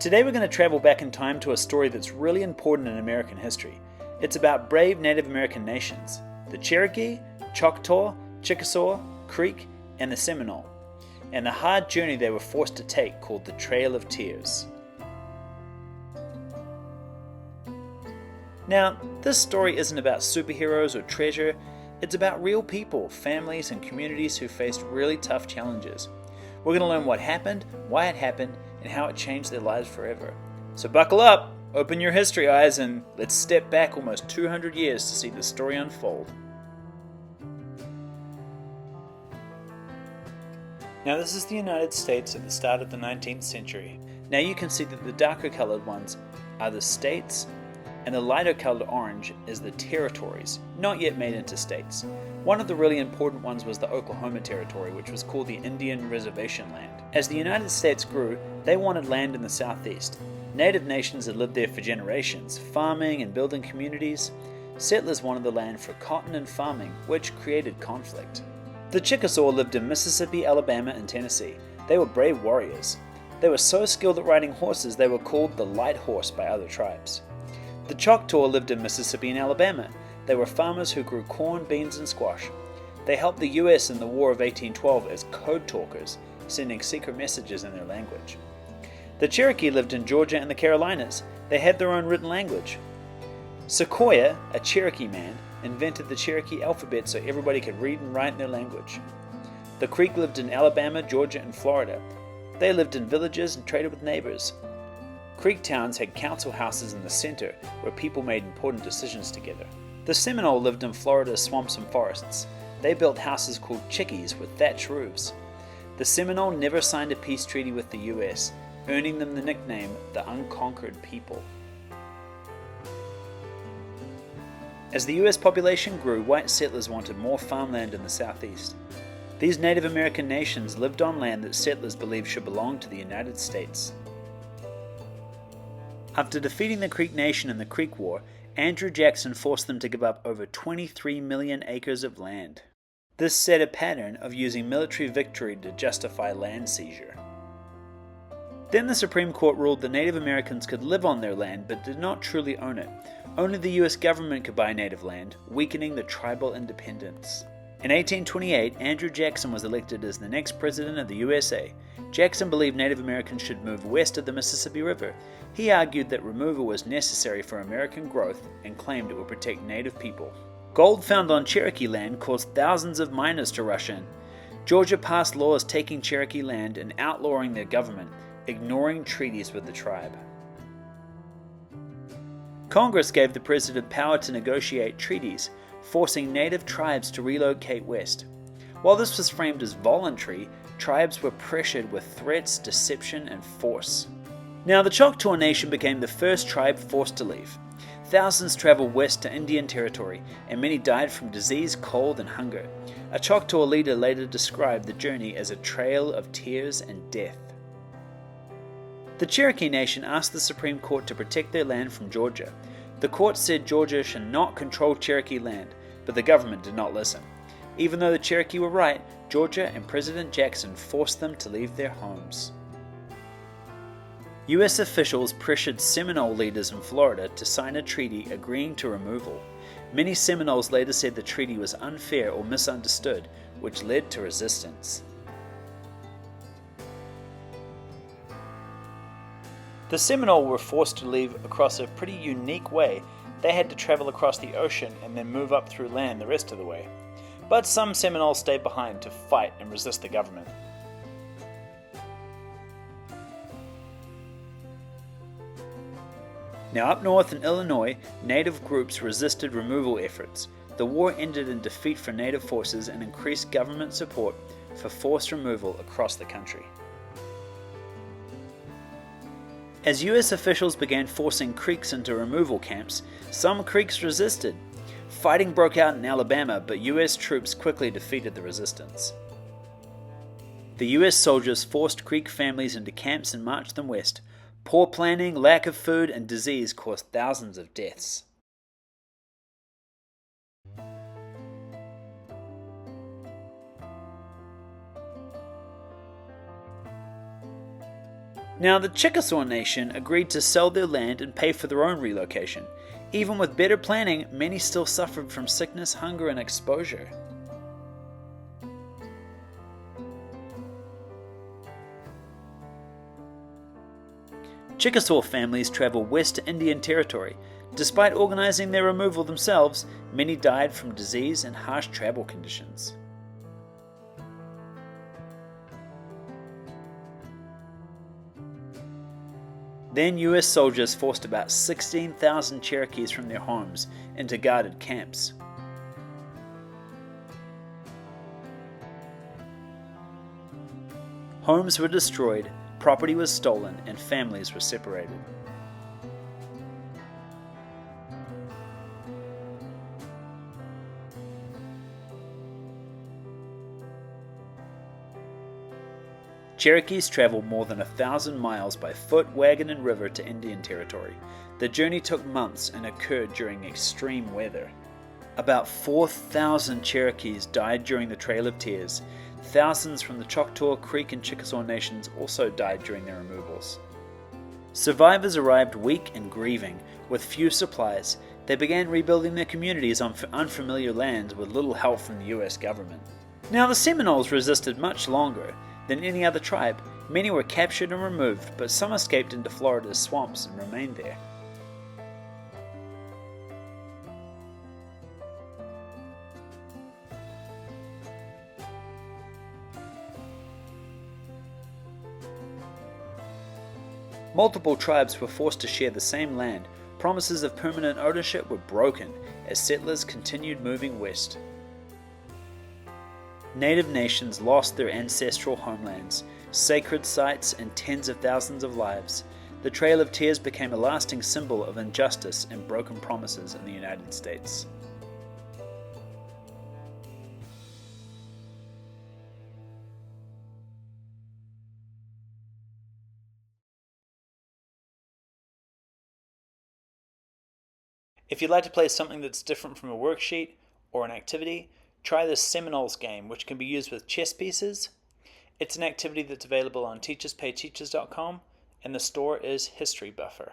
Today we're going to travel back in time to a story that's really important in American history. It's about brave Native American nations, the Cherokee, Choctaw, Chickasaw, Creek, and the Seminole, and the hard journey they were forced to take called the Trail of Tears. Now, this story isn't about superheroes or treasure, it's about real people, families, and communities who faced really tough challenges. We're going to learn what happened, why it happened, and how it changed their lives forever. So buckle up, open your history eyes, and let's step back almost 200 years to see the story unfold. Now this is the United States at the start of the 19th century. Now you can see that the darker colored ones are the states, and the lighter colored orange is the territories, not yet made into states. One of the really important ones was the Oklahoma Territory, which was called the Indian Reservation Land. As the United States grew, they wanted land in the southeast. Native nations had lived there for generations, farming and building communities. Settlers wanted the land for cotton and farming, which created conflict. The Chickasaw lived in Mississippi, Alabama, and Tennessee. They were brave warriors. They were so skilled at riding horses they were called the light horse by other tribes. The Choctaw lived in Mississippi and Alabama. They were farmers who grew corn, beans, and squash. They helped the U.S. in the War of 1812 as code talkers, sending secret messages in their language. The Cherokee lived in Georgia and the Carolinas. They had their own written language. Sequoyah, a Cherokee man, invented the Cherokee alphabet so everybody could read and write in their language. The Creek lived in Alabama, Georgia, and Florida. They lived in villages and traded with neighbors. Creek towns had council houses in the center where people made important decisions together. The Seminole lived in Florida's swamps and forests. They built houses called chickees with thatched roofs. The Seminole never signed a peace treaty with the U.S., earning them the nickname the Unconquered People. As the U.S. population grew, white settlers wanted more farmland in the southeast. These Native American nations lived on land that settlers believed should belong to the United States. After defeating the Creek Nation in the Creek War, Andrew Jackson forced them to give up over 23 million acres of land. This set a pattern of using military victory to justify land seizure. Then the Supreme Court ruled that Native Americans could live on their land but did not truly own it. Only the U.S. government could buy native land, weakening the tribal independence. In 1828, Andrew Jackson was elected as the next president of the USA. Jackson believed Native Americans should move west of the Mississippi River. He argued that removal was necessary for American growth and claimed it would protect Native people. Gold found on Cherokee land caused thousands of miners to rush in. Georgia passed laws taking Cherokee land and outlawing their government, ignoring treaties with the tribe. Congress gave the president power to negotiate treaties, forcing native tribes to relocate west. While this was framed as voluntary, tribes were pressured with threats, deception, and force. Now, the Choctaw Nation became the first tribe forced to leave. Thousands traveled west to Indian Territory, and many died from disease, cold, and hunger. A Choctaw leader later described the journey as a trail of tears and death. The Cherokee Nation asked the Supreme Court to protect their land from Georgia. The court said Georgia should not control Cherokee land, but the government did not listen. Even though the Cherokee were right, Georgia and President Jackson forced them to leave their homes. U.S. officials pressured Seminole leaders in Florida to sign a treaty agreeing to removal. Many Seminoles later said the treaty was unfair or misunderstood, which led to resistance. The Seminole were forced to leave across a pretty unique way. They had to travel across the ocean and then move up through land the rest of the way. But some Seminoles stayed behind to fight and resist the government. Now up north in Illinois, Native groups resisted removal efforts. The war ended in defeat for Native forces and increased government support for forced removal across the country. As U.S. officials began forcing Creeks into removal camps, some Creeks resisted. Fighting broke out in Alabama, but U.S. troops quickly defeated the resistance. The U.S. soldiers forced Creek families into camps and marched them west. Poor planning, lack of food, and disease caused thousands of deaths. Now, the Chickasaw Nation agreed to sell their land and pay for their own relocation. Even with better planning, many still suffered from sickness, hunger, and exposure. Chickasaw families traveled west to Indian Territory. Despite organizing their removal themselves, many died from disease and harsh travel conditions. Then US soldiers forced about 16,000 Cherokees from their homes into guarded camps. Homes were destroyed, property was stolen, and families were separated. Cherokees traveled more than 1,000 miles by foot, wagon, and river to Indian Territory. The journey took months and occurred during extreme weather. About 4,000 Cherokees died during the Trail of Tears. Thousands from the Choctaw, Creek, and Chickasaw nations also died during their removals. Survivors arrived weak and grieving, with few supplies. They began rebuilding their communities on unfamiliar lands with little help from the US government. Now, the Seminoles resisted much longer than any other tribe. Many were captured and removed, but some escaped into Florida's swamps and remained there. Multiple tribes were forced to share the same land. Promises of permanent ownership were broken as settlers continued moving west. Native nations lost their ancestral homelands, sacred sites, and tens of thousands of lives. The Trail of Tears became a lasting symbol of injustice and broken promises in the United States. If you'd like to play something that's different from a worksheet or an activity, try the Seminoles game, which can be used with chess pieces. It's an activity that's available on teacherspayteachers.com, and the store is History Buffer.